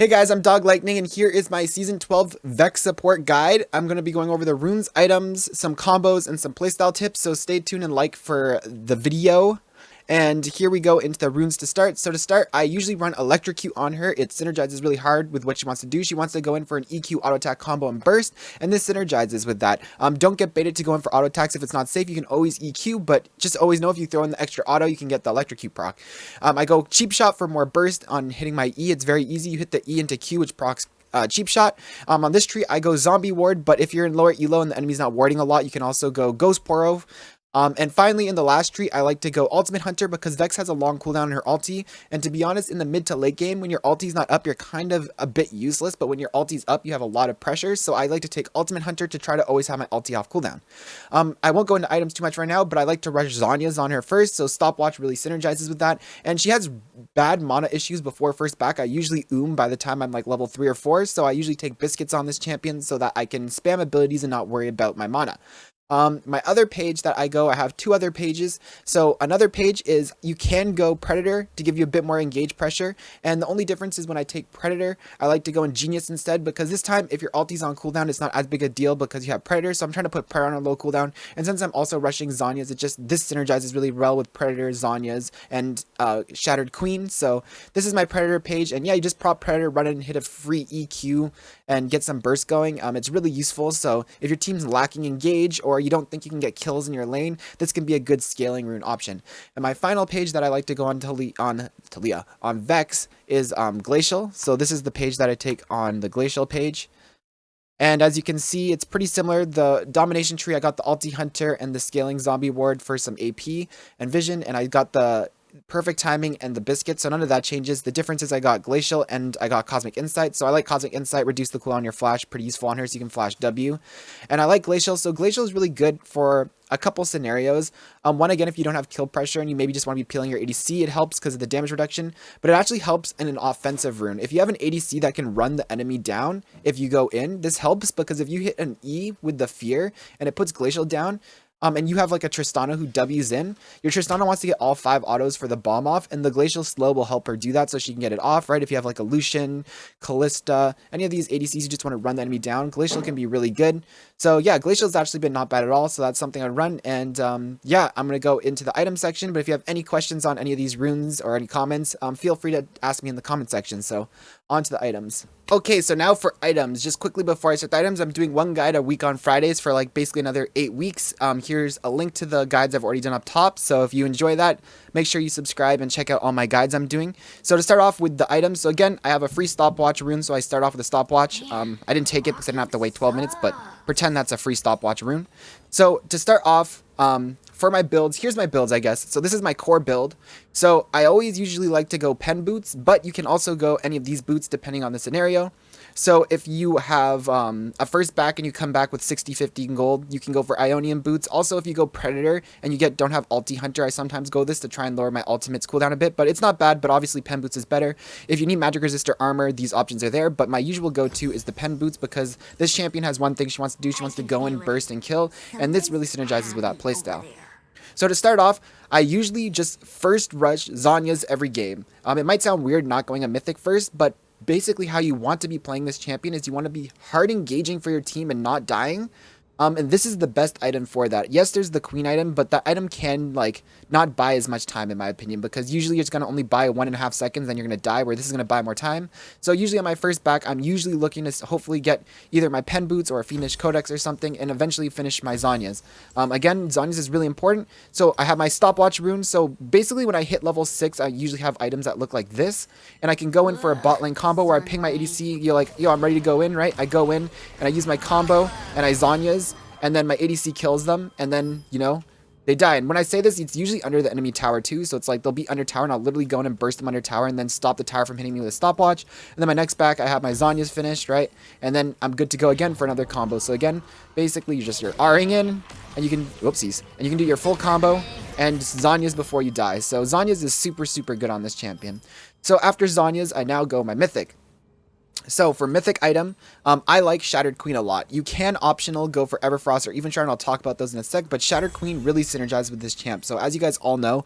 Hey guys, I'm Doglightning, and here is my Season 12 VEX support guide. I'm going to be going over the runes, items, some combos, and some playstyle tips, so stay tuned and like for the video. And here we go into the runes to start. So to start, I usually run Electrocute on her. It synergizes really hard with what she wants to do. She wants to go in for an EQ auto attack combo and burst, and this synergizes with that. Don't get baited to go in for auto attacks if it's not safe. You can always EQ, but just always know if you throw in the extra auto, you can get the Electrocute proc. I go Cheap Shot for more burst on hitting my E. It's very easy. You hit the E into Q, which procs Cheap Shot. On this tree, I go Zombie Ward, but if you're in lower elo and the enemy's not warding a lot, you can also go Ghost Poro. And finally, in the last tree, I like to go Ultimate Hunter because Vex has a long cooldown on her ulti. And to be honest, in the mid to late game, when your ulti's not up, you're kind of a bit useless. But when your ulti's up, you have a lot of pressure. So I like to take Ultimate Hunter to try to always have my ulti off cooldown. I won't go into items too much right now, but I like to rush Zhonya's on her first. So Stopwatch really synergizes with that. And she has bad mana issues before first back. I usually by the time I'm like level 3 or 4. So I usually take Biscuits on this champion so that I can spam abilities and not worry about my mana. My other page that I have two other pages. So another page is you can go Predator to give you a bit more engage pressure. And the only difference is when I take Predator, I like to go in Genius instead because this time if your ulti's on cooldown, it's not as big a deal because you have Predator. So I'm trying to put Predator on a low cooldown. And since I'm also rushing Zhonya's, this synergizes really well with Predator, Zhonya's, and Shattered Queen. So this is my Predator page. And yeah, you just prop Predator, run in and hit a free EQ and get some burst going. It's really useful. So if your team's lacking engage or you don't think you can get kills in your lane, this can be a good scaling rune option. And my final page that I like to go on Vex is Glacial. So this is the page that I take on the Glacial page. And as you can see, it's pretty similar. The Domination tree, I got the Ulti Hunter and the Scaling Zombie Ward for some AP and Vision, and I got the Perfect Timing and the Biscuit, so none of that changes. The difference is I got Glacial and I got Cosmic Insight. So I like Cosmic Insight, reduce the cooldown on your flash, pretty useful on her, so you can flash W. And I like Glacial, so Glacial is really good for a couple scenarios. One, again, if you don't have kill pressure and you maybe just want to be peeling your ADC, it helps because of the damage reduction, but it actually helps in an offensive rune. If you have an ADC that can run the enemy down, if you go in, this helps because if you hit an E with the Fear and it puts Glacial down, and you have like a Tristana who W's in, your Tristana wants to get all 5 autos for the bomb off, and the Glacial Slow will help her do that so she can get it off, right? If you have like a Lucian, Callista, any of these ADCs you just want to run the enemy down, Glacial can be really good. So yeah, Glacial's actually been not bad at all, so that's something I'd run. And yeah, I'm going to go into the item section, but if you have any questions on any of these runes or any comments, feel free to ask me in the comment section. So on to the items. Okay, so now for items. Just quickly before I start the items, I'm doing one guide a week on Fridays for like basically another 8 weeks. Here's a link to the guides I've already done up top. So if you enjoy that, make sure you subscribe and check out all my guides I'm doing. So to start off with the items, so again, I have a free stopwatch rune, so I start off with a stopwatch. I didn't take it because I didn't have to wait 12 minutes, but pretend that's a free stopwatch rune. So to start off, for my builds, here's my builds, I guess. So this is my core build. So I always usually like to go pen boots, but you can also go any of these boots depending on the scenario. So if you have a first back and you come back with 60-50 in gold, you can go for Ionian boots. Also, if you go Predator and you don't have Ulti Hunter, I sometimes go this to try and lower my ultimate's cooldown a bit, but it's not bad, but obviously pen boots is better. If you need magic resistor armor, these options are there, but my usual go-to is the pen boots because this champion has one thing she wants to do. She wants to go in, burst, and kill, and this really synergizes with that playstyle. So to start off, I usually just first rush Zhonya's every game. It might sound weird not going a mythic first, but basically how you want to be playing this champion is you want to be hard engaging for your team and not dying. And this is the best item for that. Yes, there's the queen item, but that item can like not buy as much time in my opinion, because usually it's going to only buy 1.5 seconds, then you're going to die, where this is going to buy more time. So usually on my first back, I'm usually looking to hopefully get either my pen boots or a Fiendish Codex or something, and eventually finish my Zhonya's. Again, Zhonya's is really important. So I have my stopwatch rune. So basically when I hit level 6, I usually have items that look like this, and I can go in for a bot lane combo where I ping my ADC, you're like, yo, I'm ready to go in, right? I go in and I use my combo and I Zhonya's, and then my ADC kills them, and then, you know, they die. And when I say this, it's usually under the enemy tower too, so it's like they'll be under tower, and I'll literally go in and burst them under tower, and then stop the tower from hitting me with a stopwatch. And then my next back, I have my Zhonya's finished, right? And then I'm good to go again for another combo. So again, basically, you're R'ing in, and you can, whoopsies, and you can do your full combo, and Zhonya's before you die. So Zhonya's is super, super good on this champion. So after Zhonya's, I now go my Mythic. So for Mythic item, I like Shattered Queen a lot. You can optional go for Everfrost or even Shard, and I'll talk about those in a sec, but Shattered Queen really synergizes with this champ. So as you guys all know,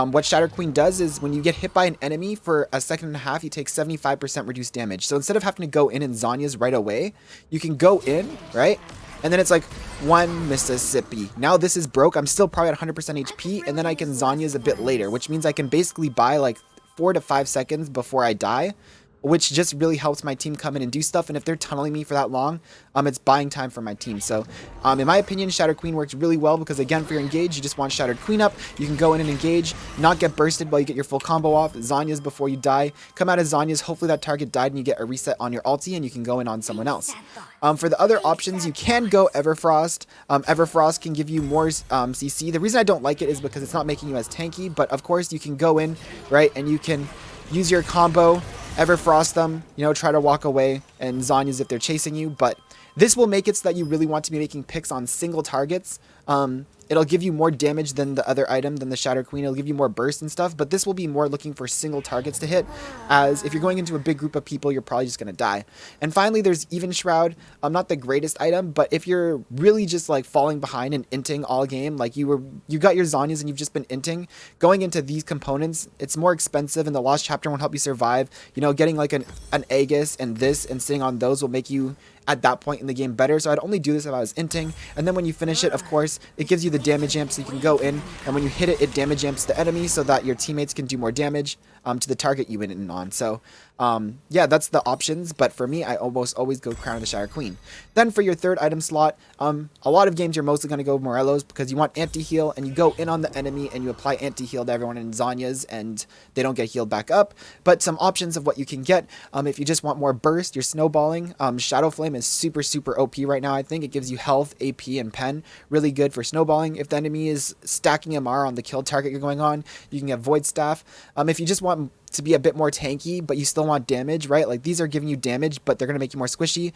What Shatter Queen does is when you get hit by an enemy for a second and a half, you take 75% reduced damage. So instead of having to go in and Zhonya's right away, you can go in, right? And then it's like, one Mississippi. Now this is broke. I'm still probably at 100% HP, and then I can Zhonya's a bit later, which means I can basically buy like 4 to 5 seconds before I die, which just really helps my team come in and do stuff. And if they're tunneling me for that long, it's buying time for my team. So in my opinion, Shattered Queen works really well because, again, for your engage, you just want Shattered Queen up. You can go in and engage, not get bursted while you get your full combo off. Zhonya's before you die. Come out of Zhonya's, hopefully that target died and you get a reset on your ulti and you can go in on someone else. For the other options, you can go Everfrost. Everfrost can give you more CC. The reason I don't like it is because it's not making you as tanky, but of course you can go in, right, and you can use your combo, Everfrost them, try to walk away, and Zhonya's if they're chasing you. But this will make it so that you really want to be making picks on single targets. It'll give you more damage than the other item, than the Shattered Queen. It'll give you more burst and stuff, but this will be more looking for single targets to hit, as if you're going into a big group of people, you're probably just going to die. And finally, there's Even Shroud. Not the greatest item, but if you're really just like falling behind and inting all game, like you got your Zhonya's and you've just been inting, going into these components, it's more expensive and the Lost Chapter won't help you survive. Getting like an Aegis and this and sitting on those will make you at that point in the game better. So I'd only do this if I was inting, and then when you finish it, of course, it gives you the damage amp, so you can go in, and when you hit it, it damage amps the enemy so that your teammates can do more damage to the target you went in on. So yeah, that's the options, but for me, I almost always go Crown of the Shattered Queen. Then for your third item slot, a lot of games you're mostly going to go Morello's because you want anti-heal, and you go in on the enemy and you apply anti-heal to everyone in Zhonya's and they don't get healed back up. But some options of what you can get, if you just want more burst, you're snowballing. Shadow Flame is super OP right now. I think it gives you health, AP, and pen. Really good for snowballing. If the enemy is stacking MR on the kill target you're going on, you can get Void Staff. If you just want to be a bit more tanky, but you still want damage, right? Like these are giving you damage, but they're going to make you more squishy.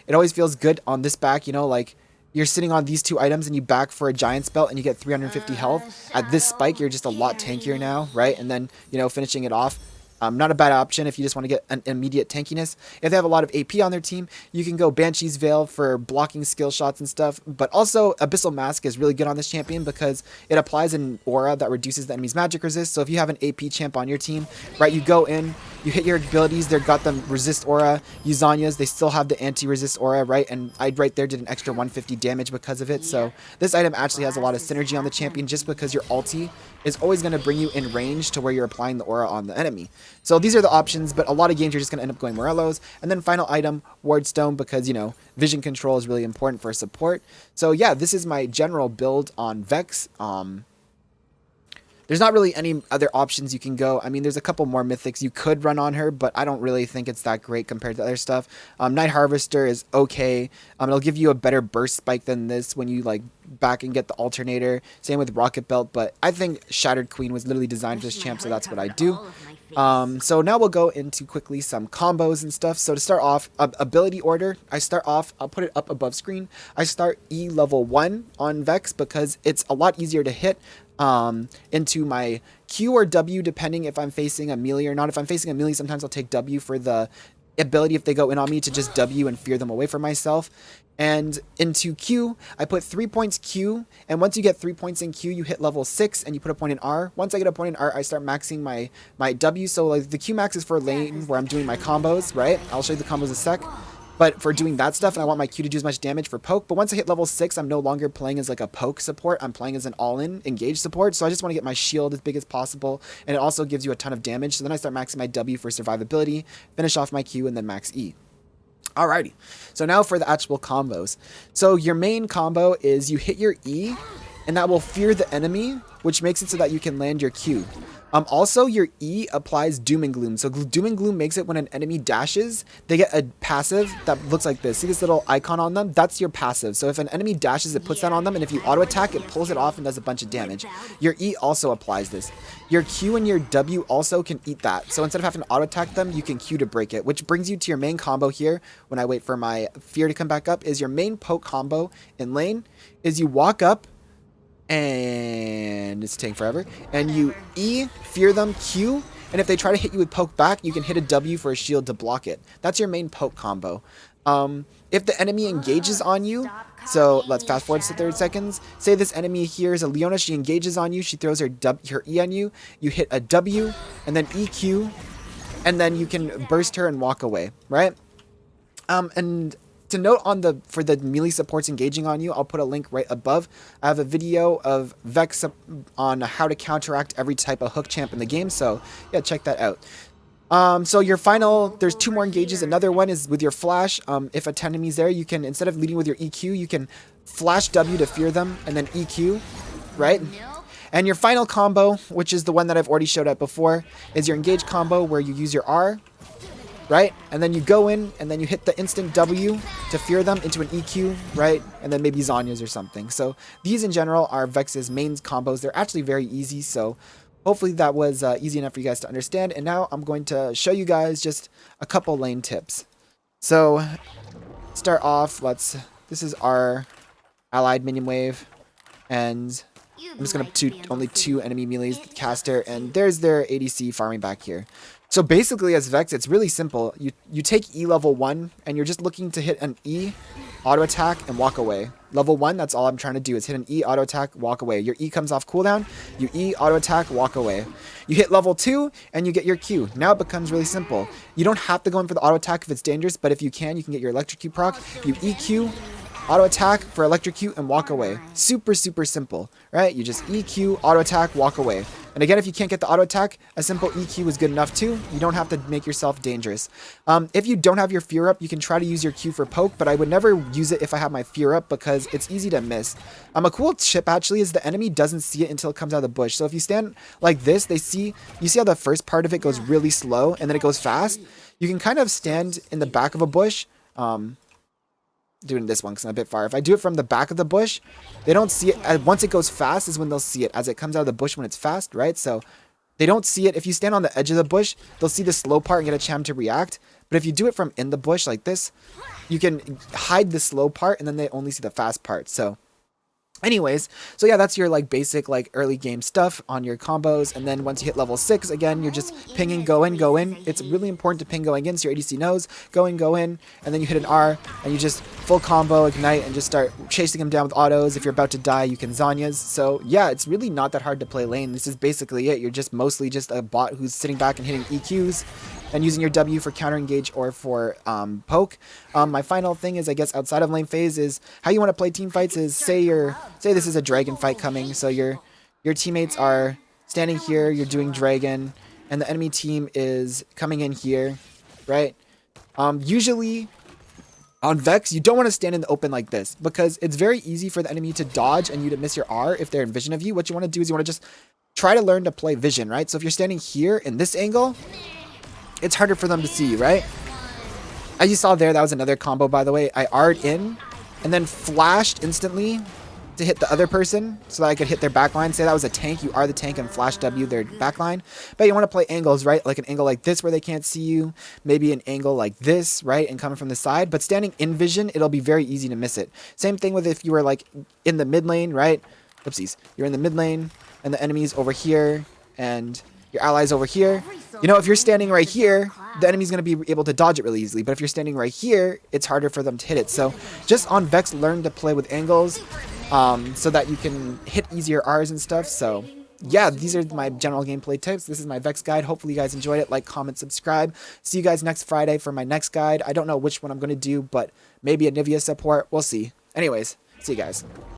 It always feels good on this back, like you're sitting on these two items and you back for a Giant's Belt and you get 350 health. At this spike, you're just a lot tankier now, right? And then, finishing it off. Not a bad option if you just want to get an immediate tankiness. If they have a lot of AP on their team, you can go Banshee's Veil for blocking skill shots and stuff. But also, Abyssal Mask is really good on this champion because it applies an aura that reduces the enemy's magic resist. So if you have an AP champ on your team, right, you go in, you hit your abilities, they've got the resist aura. You Zhonya's, they still have the anti-resist aura, right? And I right there did an extra 150 damage because of it. So this item actually has a lot of synergy on the champion just because your ulti is always going to bring you in range to where you're applying the aura on the enemy. So these are the options, but a lot of games you're just going to end up going Morello's. And then final item, Ward Stone, because, vision control is really important for support. So yeah, this is my general build on VEX. There's not really any other options you can go. I mean, there's a couple more mythics you could run on her, but I don't really think it's that great compared to other stuff. Night Harvester is okay. It'll give you a better burst spike than this when you like back and get the alternator. Same with Rocket Belt, but I think Shattered Queen was literally designed for this champ, so that's what I do. So now we'll go into quickly some combos and stuff. So to start off, ability order, I'll put it up above screen. I start E level 1 on VEX because it's a lot easier to hit into my Q or W depending if I'm facing a melee or not. If I'm facing a melee, sometimes I'll take W for the ability if they go in on me to just W and fear them away from myself. And into Q, I put 3 points Q, and once you get 3 points in Q, you hit level 6 and you put a point in R. Once I get a point in R, I start maxing my W. So like the Q max is for lane where I'm doing my combos, right? I'll show you the combos in a sec. But for doing that stuff, and I want my Q to do as much damage for poke. But once I hit level 6, I'm no longer playing as like a poke support. I'm playing as an all-in engage support. So I just want to get my shield as big as possible. And it also gives you a ton of damage. So then I start maxing my W for survivability, finish off my Q, and then max E. Alrighty, so now for the actual combos. So your main combo is you hit your E, and that will fear the enemy, which makes it so that you can land your Q. Also, your E applies Doom and Gloom. So Doom and Gloom makes it when an enemy dashes, they get a passive that looks like this. See this little icon on them? That's your passive. So if an enemy dashes, it puts that on them, and if you auto attack, it pulls it off and does a bunch of damage. Your E also applies this. Your Q and your W also can eat that. So instead of having to auto attack them, you can Q to break it, which brings you to your main combo here. When I wait for my fear to come back up, is your main poke combo in lane is you walk up, and it's taking forever, and you E, fear them, Q, And if they try to hit you with poke back, you can hit a W for a shield to block it. That's your main poke combo. If the enemy engages on you, so let's fast forward to 30 seconds. Say this enemy here is a Leona. She engages on you. She throws her E on you. You hit a W and then EQ, and then you can burst her and walk away, right? And to note for the melee supports engaging on you, I'll put a link right above. I have a video of VEX on how to counteract every type of hook champ in the game. So yeah, check that out. So your final, there's 2 more engages. Another one is with your flash. If a enemy's there, you can, instead of leading with your EQ, you can flash W to fear them and then EQ, right? And your final combo, which is the one that I've already showed up before, is your engage combo where you use your R, right? And then you go in and then you hit the instant W to fear them into an EQ, right? And then maybe Zanya's or something. So these in general are VEX's main combos. They're actually very easy. So hopefully that was easy enough for you guys to understand. And now I'm going to show you guys just a couple lane tips. So start off, this is our allied minion wave. And I'm just going to only 2 enemy melees, caster, and there's their ADC farming back here. So basically as VEX, it's really simple. You take E level 1 and you're just looking to hit an E, auto attack, and walk away. Level 1, that's all I'm trying to do is hit an E, auto attack, walk away. Your E comes off cooldown, you E, auto attack, walk away. You hit level 2 and you get your Q. Now it becomes really simple. You don't have to go in for the auto attack if it's dangerous, but if you can get your electrocute proc. You EQ, auto attack for electrocute, and walk away. Super, super simple, right? You just EQ, auto attack, walk away. And again, if you can't get the auto attack, a simple EQ is good enough too. You don't have to make yourself dangerous. If you don't have your fear up, you can try to use your Q for poke, but I would never use it if I have my fear up because it's easy to miss. A cool tip actually is the enemy doesn't see it until it comes out of the bush. So if you stand like this, you see how the first part of it goes really slow and then it goes fast? You can kind of stand in the back of a bush. Doing this one because I'm a bit far. If I do it from the back of the bush, they don't see it. Once it goes fast is when they'll see it, as it comes out of the bush when it's fast, right? So they don't see it. If you stand on the edge of the bush, they'll see the slow part and get a chance to react. But if you do it from in the bush like this, you can hide the slow part and then they only see the fast part. So anyways, so yeah, that's your basic early game stuff on your combos. And then once you hit level 6, again, you're just pinging, go in. It's really important to ping going in so your ADC knows. Go in, and then you hit an R and you just full combo, ignite, and just start chasing them down with autos. If you're about to die, you can Zanya's. So yeah, it's really not that hard to play lane. This is basically it. You're just mostly just a bot who's sitting back and hitting EQs and using your W for counter engage or for poke. My final thing is, I guess, outside of lane phase is how you want to play team fights is say this is a dragon fight coming. So your teammates are standing here, you're doing dragon, and the enemy team is coming in here, right? Usually on VEX, you don't want to stand in the open like this because it's very easy for the enemy to dodge and you to miss your R if they're in vision of you. What you want to do is you want to just try to learn to play vision, right? So if you're standing here in this angle, it's harder for them to see you, right? As you saw there, that was another combo, by the way. I R'd in and then flashed instantly to hit the other person so that I could hit their backline. Say that was a tank, you are the tank and flash W their backline. But you want to play angles, right? Like an angle like this where they can't see you. Maybe an angle like this, right? And coming from the side. But standing in vision, it'll be very easy to miss it. Same thing with if you were in the mid lane, right? Oopsies. You're in the mid lane and the enemy's over here and your allies over here. You know, if you're standing right here, the enemy's going to be able to dodge it really easily. But if you're standing right here, it's harder for them to hit it. So just on VEX, learn to play with angles so that you can hit easier R's and stuff. So yeah, these are my general gameplay tips. This is my VEX guide. Hopefully you guys enjoyed it. Like, comment, subscribe. See you guys next Friday for my next guide. I don't know which one I'm going to do, but maybe a Nivea support. We'll see. Anyways, see you guys.